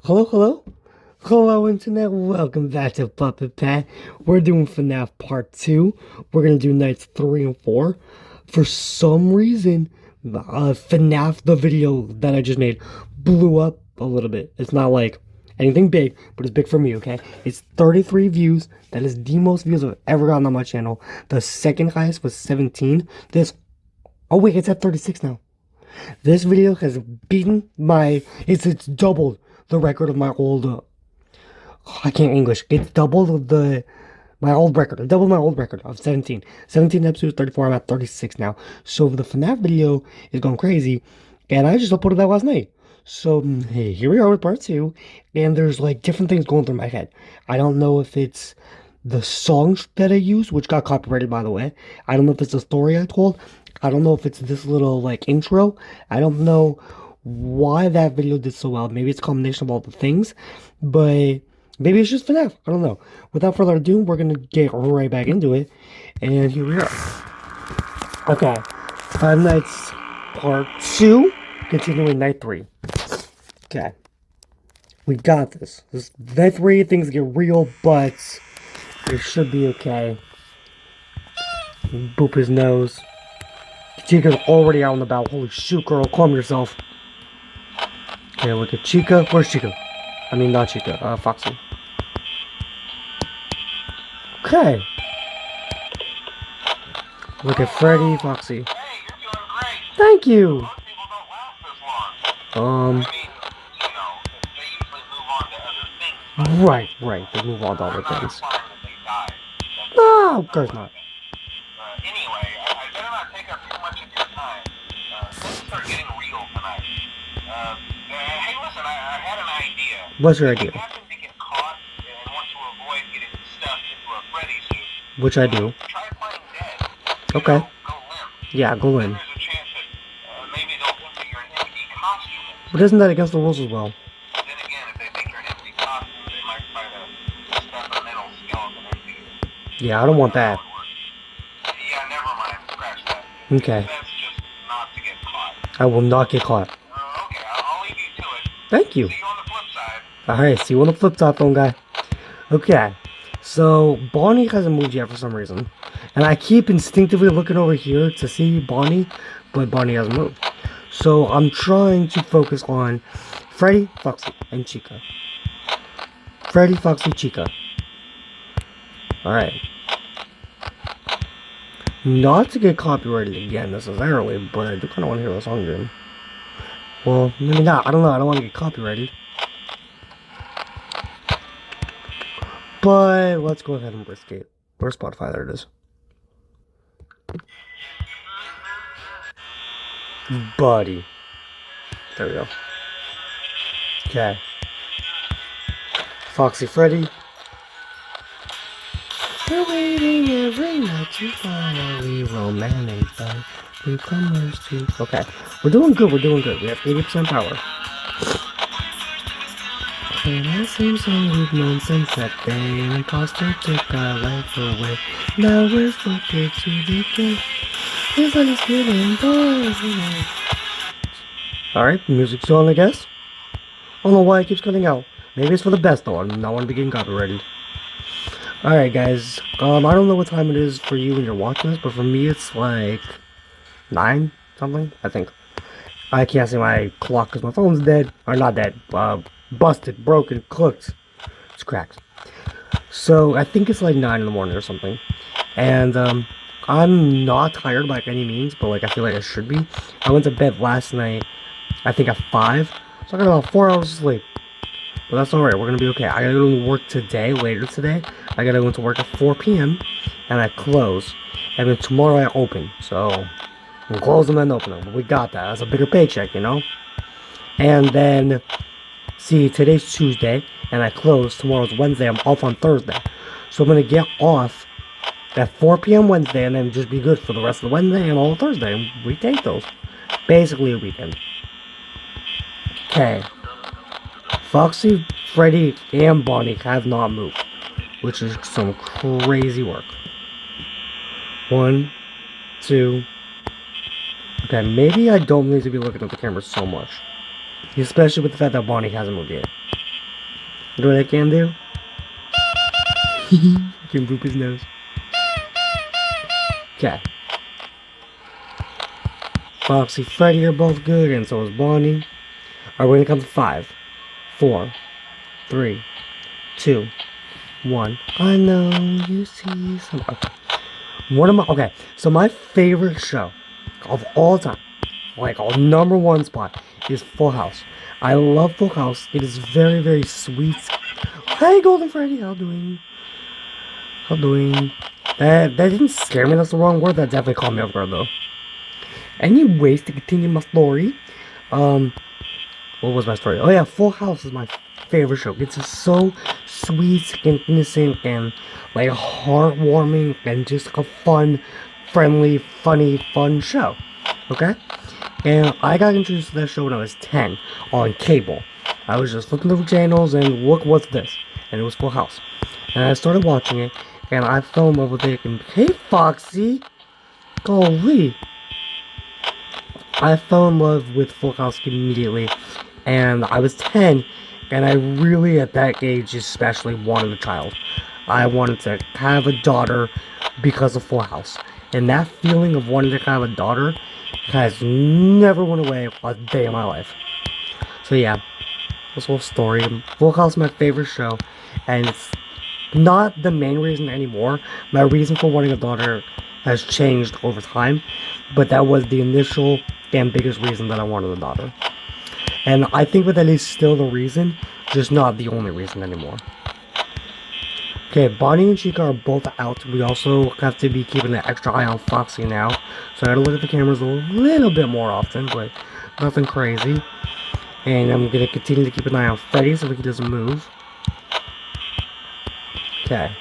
Hello, internet. Welcome back to Puppet Pat. We're doing FNaF Part 2. We're gonna do nights 3 and 4. For some reason, FNaF, the video that I just made, blew up a little bit. It's not like anything big, but it's big for me, okay? It's 33 views. That is the most views I've ever gotten on my channel. The second highest was 17. Oh wait, it's at 36 now. This video has beaten it's doubled the record of my old, I can't English. It's doubled my old record. It doubled my old record of 17. 17 episodes, 34. I'm at 36 now. So the FNaF video is going crazy, and I just uploaded that last night. So hey, here we are with part 2, and there's like different things going through my head. I don't know if it's the songs that I use, which got copyrighted by the way. I don't know if it's the story I told. I don't know if it's this little like intro. I don't know why that video did so well. Maybe it's a combination of all the things, but maybe it's just FNaF. I don't know. Without further ado, we're gonna get right back into it, and here we are. Okay, Five Nights Part 2, continuing Night 3. Okay, we got this. This Night 3, things get real, but it should be okay. Boop his nose. Chica's already out and about. Holy shoot, girl, calm yourself. Okay, look at Chica. Where's Chica? I mean, not Chica, Foxy. Okay. Look at Freddy, Foxy. Hey, you're doing great. Thank you. Most people don't last this long. I mean, you know, they usually move on to other things. Right. They move on to other things. I'm not implying that they died. No, of course not. Anyway, I better not take up too much of your time. Let's start getting real tonight. Hey, listen, I had an idea. What's your idea? If you happen to get caught and want to avoid getting stuffed into a Freddy suit, Which I do. try playing dead. Okay. Go limp. Yeah, go in. There's a chance that maybe they'll think that you're an empty costume. But isn't that against the rules as well? Then again, if they think you're an empty costume, they might try to stuff a metal skeleton into you. Yeah, I don't want that. Yeah, never mind. Scratch that. Okay. That's just not to get caught. I will not get caught. Okay, I'll leave you to it. Thank you. See you on the flip side. Alright, see you on the flip side, phone guy. Okay. So, Bonnie hasn't moved yet for some reason. And I keep instinctively looking over here to see Bonnie, but Bonnie hasn't moved. So, I'm trying to focus on Freddy, Foxy, and Chica. Freddy, Foxy, Chica. Alright. Not to get copyrighted again necessarily, but I do kind of want to hear the song again. Well, maybe not. I don't know. I don't want to get copyrighted. But let's go ahead and risk it. Or Spotify, there it is. Buddy. There we go. Okay. Foxy Freddy. We're waiting every night to finally romantic fun. Newcomers to. Okay. We're doing good. We have 80% power. And it seems so we've known since that day. An imposter took our life away. Now we're flipped to the game. It's like it's getting boring. Alright, music's on, I guess. I don't know why it keeps cutting out. Maybe it's for the best though. I'm not want to be getting copyrighted. Alright guys, I don't know what time it is for you when you're watching this, but for me it's like 9 something, I think. I can't see my clock because my phone's dead. Or not dead, busted, broken, cooked. It's cracked. So I think it's like 9 in the morning or something. And I'm not tired by any means, but like I feel like I should be. I went to bed last night, I think at 5. So I got about 4 hours of sleep. But that's alright, we're gonna be okay. I gotta go to work today, later today. I gotta go to work at 4 p.m. and I close. And then tomorrow I open. So I'm closing and opening. But we got that. That's a bigger paycheck, you know? And then see, today's Tuesday and I close. Tomorrow's Wednesday. I'm off on Thursday. So I'm gonna get off at 4 p.m. Wednesday and then just be good for the rest of the Wednesday and all of Thursday. And we take those. Basically a weekend. Okay. Foxy, Freddy, and Bonnie have not moved, which is some crazy work. 1, 2. Okay, maybe I don't need to be looking at the camera so much. Especially with the fact that Bonnie hasn't moved yet. You know what I can do? I can boop his nose. Okay. Foxy, Freddy are both good, and so is Bonnie. Alright, we're gonna count to 5, 4, 3, 2, 1. I know you see some. Okay, so my favorite show of all time, like our #1 spot, is Full House. I love Full House. It is very, very sweet. Hey, Golden Freddy, how doing? How doing? That didn't scare me. That's the wrong word. That definitely caught me off guard, though. Anyways, to continue my story, what was my story? Oh yeah, Full House is my favorite show. It's just so sweet and innocent and like heartwarming and just like a fun, friendly, funny, fun show. Okay? And I got introduced to that show when I was 10 on cable. I was just flipping through channels and look, what's this? And it was Full House. And I started watching it and I fell in love with it. And hey, Foxy! Golly! I fell in love with Full House immediately. And I was 10, and I really, at that age, especially wanted a child. I wanted to have a daughter because of Full House. And that feeling of wanting to have a daughter has never went away a day in my life. So yeah, this whole story. Full House is my favorite show, and it's not the main reason anymore. My reason for wanting a daughter has changed over time, but that was the initial and biggest reason that I wanted a daughter. And I think that is still the reason, just not the only reason anymore. Okay, Bonnie and Chica are both out. We also have to be keeping an extra eye on Foxy now. So I gotta look at the cameras a little bit more often, but nothing crazy. And I'm gonna continue to keep an eye on Freddy so he doesn't move. Okay.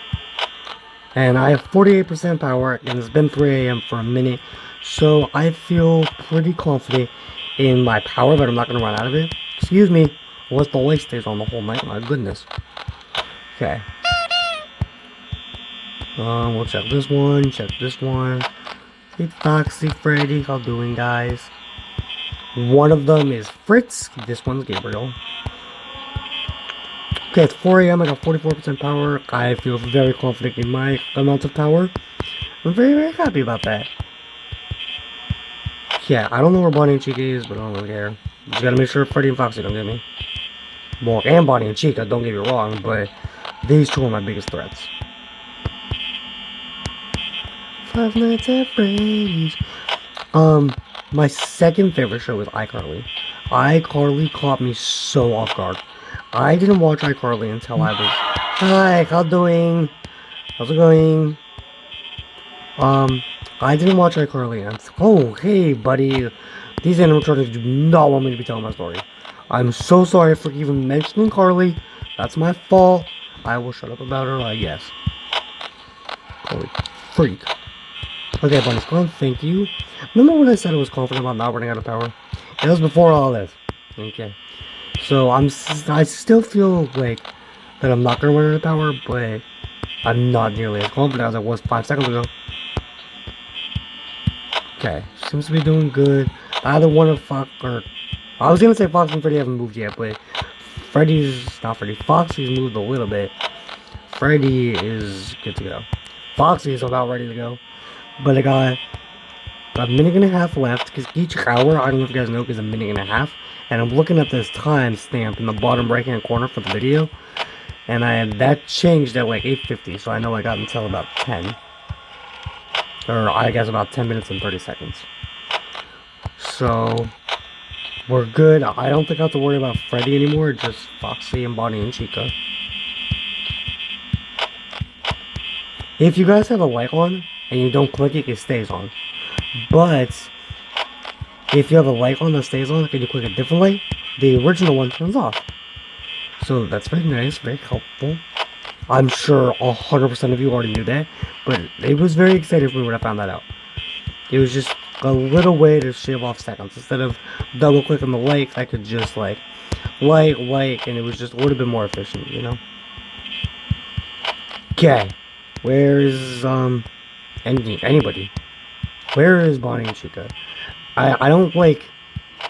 And I have 48% power, and it's been 3 AM for a minute. So I feel pretty confident in my power, but I'm not going to run out of it. Excuse me. Unless the light stays on the whole night. My goodness. Okay. We'll check this one. Check this one. Hey, Foxy, Freddy. How doing, guys? One of them is Fritz. This one's Gabriel. Okay, it's 4 AM. I got 44% power. I feel very confident in my amount of power. I'm very, very happy about that. Yeah, I don't know where Bonnie and Chica is, but I don't really care. Just gotta make sure Freddy and Foxy don't get me. Well, and Bonnie and Chica, don't get me wrong, but these two are my biggest threats. Five Nights at Freddy's. My second favorite show is iCarly. iCarly caught me so off guard. I didn't watch iCarly until I was... Hi, how doing? How's it going? I didn't watch iCarly and... Oh, hey, buddy. These animatronics do not want me to be telling my story. I'm so sorry for even mentioning Carly. That's my fault. I will shut up about her, I guess. Holy freak. Okay, Bunny's gone. Thank you. Remember when I said I was confident about not running out of power? It was before all this. Okay. So, I still feel like that I'm not going to run out of power, but I'm not nearly as confident as I was 5 seconds ago. Okay, seems to be doing good. Either one of I was gonna say Fox and Freddy haven't moved yet, but Foxy's moved a little bit. Freddy is good to go. Foxy is about ready to go. But I got a minute and a half left, because each hour, I don't know if you guys know, is a minute and a half. And I'm looking at this time stamp in the bottom right hand corner for the video. And that changed at like 8:50, so I know I got until about 10. Or I guess about 10 minutes and 30 seconds. So, we're good. I don't think I have to worry about Freddy anymore, just Foxy and Bonnie and Chica. If you guys have a light on, and you don't click it, it stays on. But, if you have a light on that stays on, and you click a different light, the original one turns off. So that's very nice, very helpful. I'm sure 100% of you already knew that, but it was very exciting for me when I found that out. It was just a little way to shave off seconds. Instead of double clicking the light, I could just like light, and it was just a little bit more efficient, you know? Okay. Where is, anybody? Where is Bonnie and Chica? I don't, like,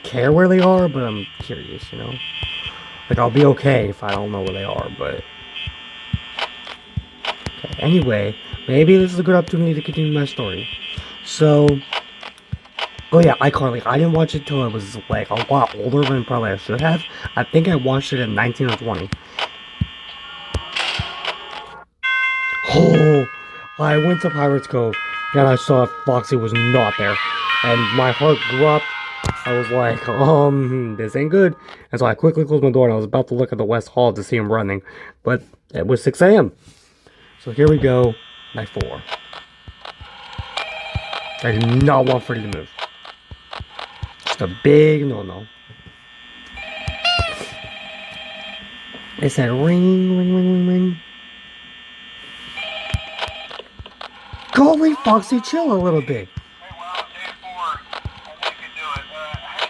care where they are, but I'm curious, you know? Like, I'll be okay if I don't know where they are, but... Okay, anyway, maybe this is a good opportunity to continue my story. So... Oh yeah, iCarly. I didn't watch it till I was, like, a lot older than probably I should have. I think I watched it at 19 or 20. Oh! I went to Pirates Cove, and I saw Foxy was not there. And my heart dropped. I was like, this ain't good. And so I quickly closed my door, and I was about to look at the West Hall to see him running. But it was 6 a.m. So here we go, night 4. I do not want Freddy to move. Just a big no-no. It said ring, ring, ring, ring, ring. Golly, Foxy, chill a little bit. Hey, well, day 4, I think you can do it. Hey,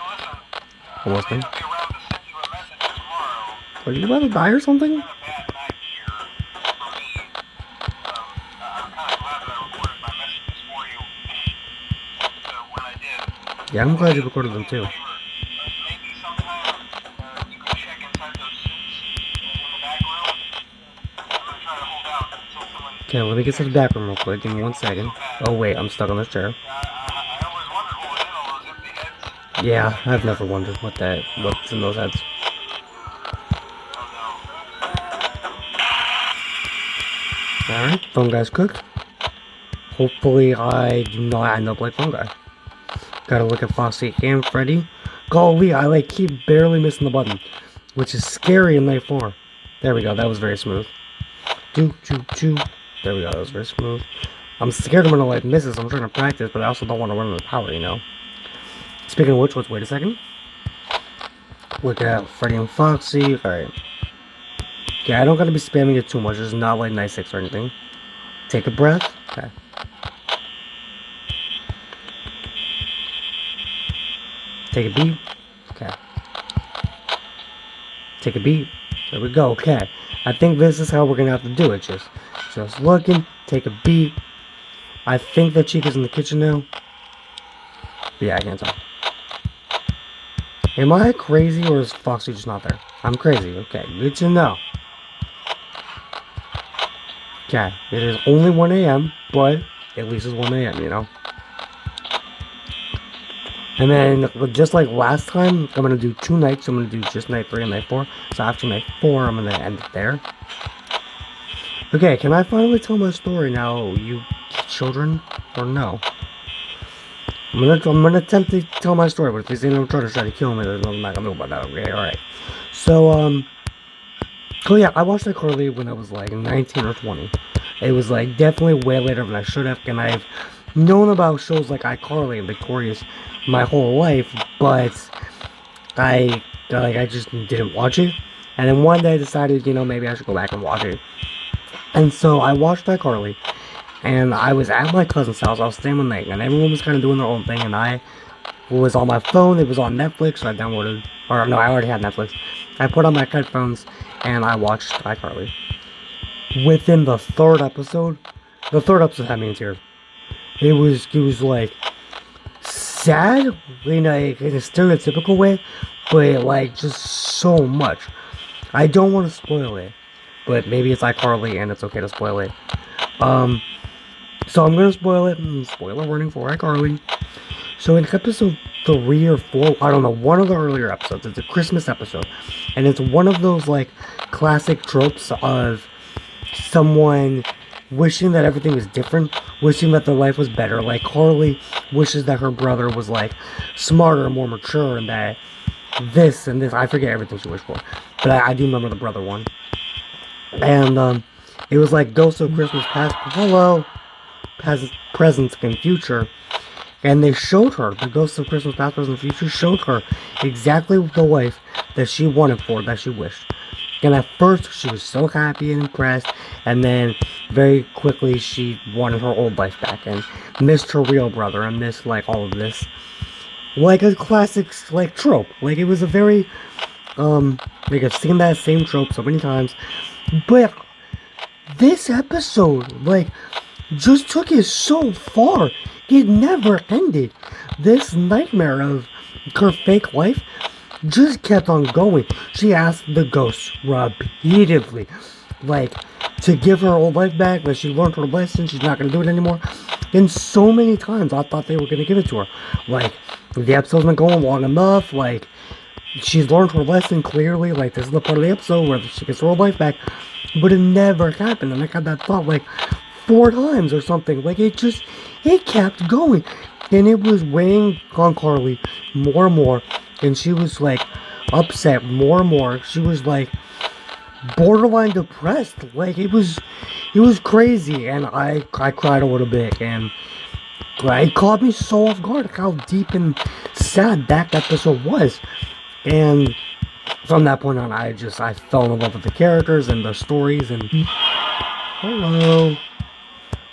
listen. What's I'll be around to send you a message tomorrow. Are you about to die or something? It's been a bad night here for me. I'm kind of glad that I recorded my messages for you when I did. Yeah, I'm glad you recorded them too. Maybe sometime you could check inside those suits in the back room. I'm gonna try to hold out until someone... Okay, let me get to the back room real quick. Give me 1 second. Oh wait, I'm stuck on this chair. I always wondered what was in all those empty heads. Yeah, I've never wondered what's in those heads. Alright, phone guy's cooked. Hopefully I do not end up like phone guy. Gotta look at Foxy and Freddy. Golly, I like keep barely missing the button, which is scary in night 4. There we go, that was very smooth. Choo choo choo. There we go, that was very smooth. I'm scared I'm gonna like miss this. I'm trying to practice, but I also don't want to run out of power, you know. Speaking of which, let's wait a second. Look at Freddy and Foxy. Alright. Yeah, I don't gotta be spamming it too much. It's not like night 6 or anything. Take a breath. Okay. Take a beat. Okay. Take a beat. There we go. Okay. I think this is how we're gonna have to do it. Just looking. Take a beat. I think that Chica's in the kitchen now. Yeah, I can't tell. Am I crazy or is Foxy just not there? I'm crazy. Okay, good to know. Okay, it is only 1 a.m., but at least it's 1 a.m., you know? And then, just like last time, I'm going to do 2 nights. I'm going to do just night 3 and night 4. So after night 4, I'm going to end it there. Okay, can I finally tell my story now, you children? Or no? I'm gonna attempt to tell my story, but if he's gonna try to kill me, then I'm not gonna know about that. Okay, alright. So, oh yeah, I watched iCarly when I was like 19 or 20. It was like definitely way later than I should have, and I've known about shows like iCarly and Victorious my whole life, but I just didn't watch it. And then one day I decided, you know, maybe I should go back and watch it. And so I watched iCarly. And I was at my cousin's house. I was staying one night, and everyone was kind of doing their own thing. And I was on my phone. It was on Netflix, so I downloaded. Or no, I already had Netflix. I put on my headphones, and I watched iCarly. Within the third episode had me in tears. It was like sad in a stereotypical way, but like just so much. I don't want to spoil it, but maybe it's iCarly, and it's okay to spoil it. So I'm gonna spoil it. Spoiler warning for iCarly. So in episode 3 or 4, I don't know, one of the earlier episodes, it's a Christmas episode. And it's one of those like classic tropes of someone wishing that everything was different, wishing that their life was better. Like Carly wishes that her brother was like smarter and more mature, and that this and this, I forget everything she wished for. But I do remember the brother one. And it was like Ghosts of Christmas Past, hello, past, present, and future. And they showed her, the Ghosts of Christmas Past, Present, and Future showed her exactly the life that she wanted for, that she wished. And at first, she was so happy and impressed, and then very quickly she wanted her old life back, and missed her real brother, and missed, like, all of this. Like a classic, like, trope. Like, it was a very, like, I've seen that same trope so many times, but this episode, like, just took it so far. It never ended. This nightmare of her fake life just kept on going. She asked the ghost repeatedly, like, to give her old life back, that she learned her lesson, she's not going to do it anymore. And so many times I thought they were going to give it to her. Like, the episode's been going long enough, like, she's learned her lesson clearly, like, this is the part of the episode where she gets her old life back. But it never happened, and I got that thought, like, 4 times or something. Like, it kept going. And it was weighing on Carly more and more. And she was, like, upset more and more. She was, like, borderline depressed. Like, it was crazy. And I cried a little bit. And it caught me so off guard how deep and sad that episode was. And from that point on, I fell in love with the characters and the stories. And hello.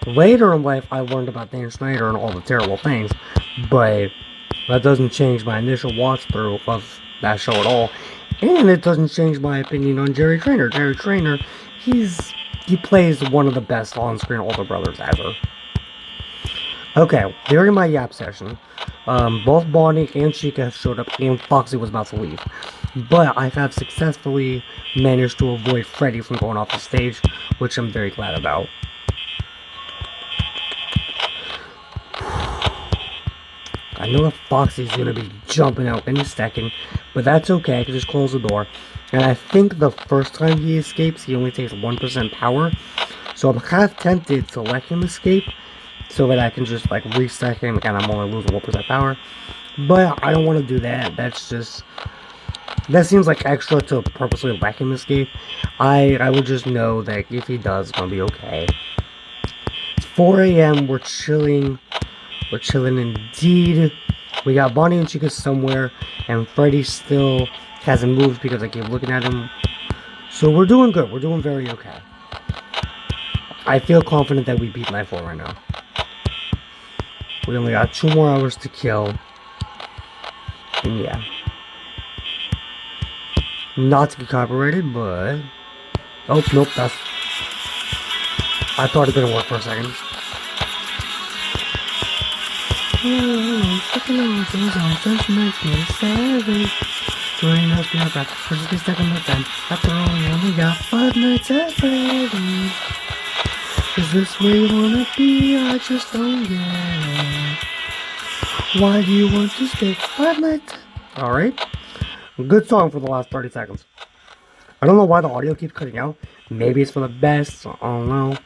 Later in life, I learned about Dan Schneider and all the terrible things, but that doesn't change my initial watch through of that show at all, and it doesn't change my opinion on Jerry Trainer. Jerry Trainer, he plays one of the best on-screen older brothers ever. Okay, during my yap session, both Bonnie and Chica showed up, and Foxy was about to leave, but I have successfully managed to avoid Freddy from going off the stage, which I'm very glad about. I know that Foxy's gonna be jumping out any second, but that's okay, I can just close the door. And I think the first time he escapes, he only takes 1% power, so I'm half tempted to let him escape, so that I can just, like, reset him and I'm only losing 1% power. But I don't want to do that, that seems like extra to purposely let him escape. I would just know that if he does, it's gonna be okay. It's 4 a.m., we're chilling indeed. We got Bonnie and Chica somewhere, and Freddy still hasn't moved because I keep looking at him. So we're doing good. We're doing very okay. I feel confident that we beat Night 4 right now. We only got 2 more hours to kill. And yeah. Not to get copyrighted, but... oh, nope, that's... I thought it didn't work for a second. Joining us, we are back. First, we stuck in the pen. After all, we only got 5 nights at Freddy's. Is this where you wanna be? I just don't get it. Why do you want to stay 5 nights? Alright. Good song for the last 30 seconds. I don't know why the audio keeps cutting out. Maybe it's for the best. I don't know.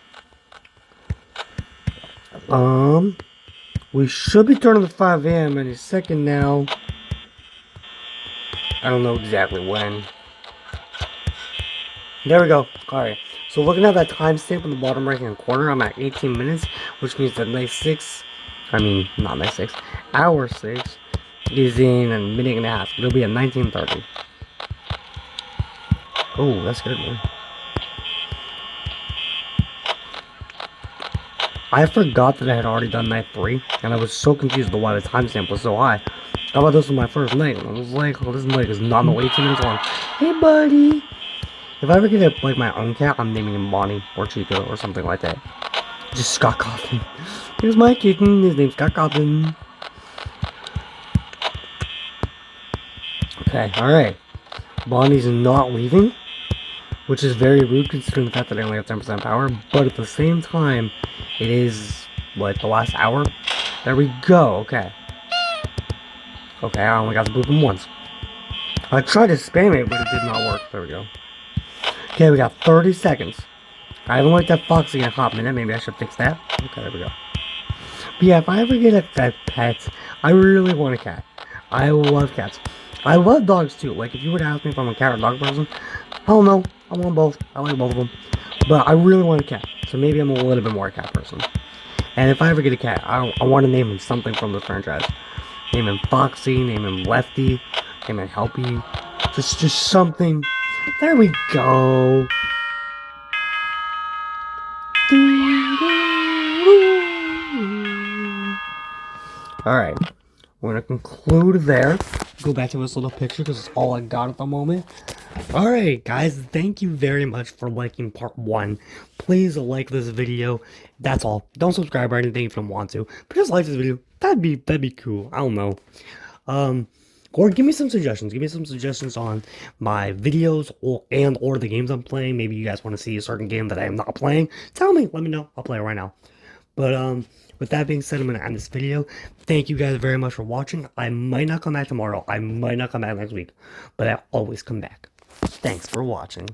We should be turning to 5 a.m. any second now. I don't know exactly when. There we go. Alright. So looking at that timestamp in the bottom right hand corner, I'm at 18 minutes, which means that hour 6 is in a minute and a half. It'll be at 19:30. Oh, that's good, man. I forgot that I had already done night 3, and I was so confused about why the timestamp was so high. I thought this was my first night, and I was like, oh, this night is not no 18 minutes long. Hey, buddy! If I ever get, like, my own cat, I'm naming him Bonnie or Chica or something like that. Just Scott Coffin. Here's my kitten, his name's Scott Coffin. Okay, alright. Bonnie's not leaving, which is very rude considering the fact that I only have 10% power, but at the same time, it is, what, the last hour? There we go, okay. Okay, I only got to boop him once. I tried to spam it, but it did not work. There we go. Okay, we got 30 seconds. I haven't looked at Foxy in a hot minute, maybe I should fix that. Okay, there we go. But yeah, if I ever get a pet, I really want a cat. I love cats. I love dogs too. Like, if you would ask me if I'm a cat or dog person, I don't know. I want both. I like both of them. But I really want a cat. So maybe I'm a little bit more a cat person. And if I ever get a cat, I want to name him something from the franchise. Name him Foxy, name him Lefty, name him Helpy. Just something. There we go. Alright. We're going to conclude there. Go back to this little picture because it's all I got at the moment. Alright guys, thank you very much for liking part 1. Please like this video. That's all. Don't subscribe or anything if you don't want to. But just like this video. That'd be cool. I don't know. Or give me some suggestions. Give me some suggestions on my videos or the games I'm playing. Maybe you guys want to see a certain game that I am not playing. Tell me. Let me know. I'll play it right now. But with that being said, I'm gonna end this video. Thank you guys very much for watching. I might not come back tomorrow. I might not come back next week, but I always come back. Thanks for watching.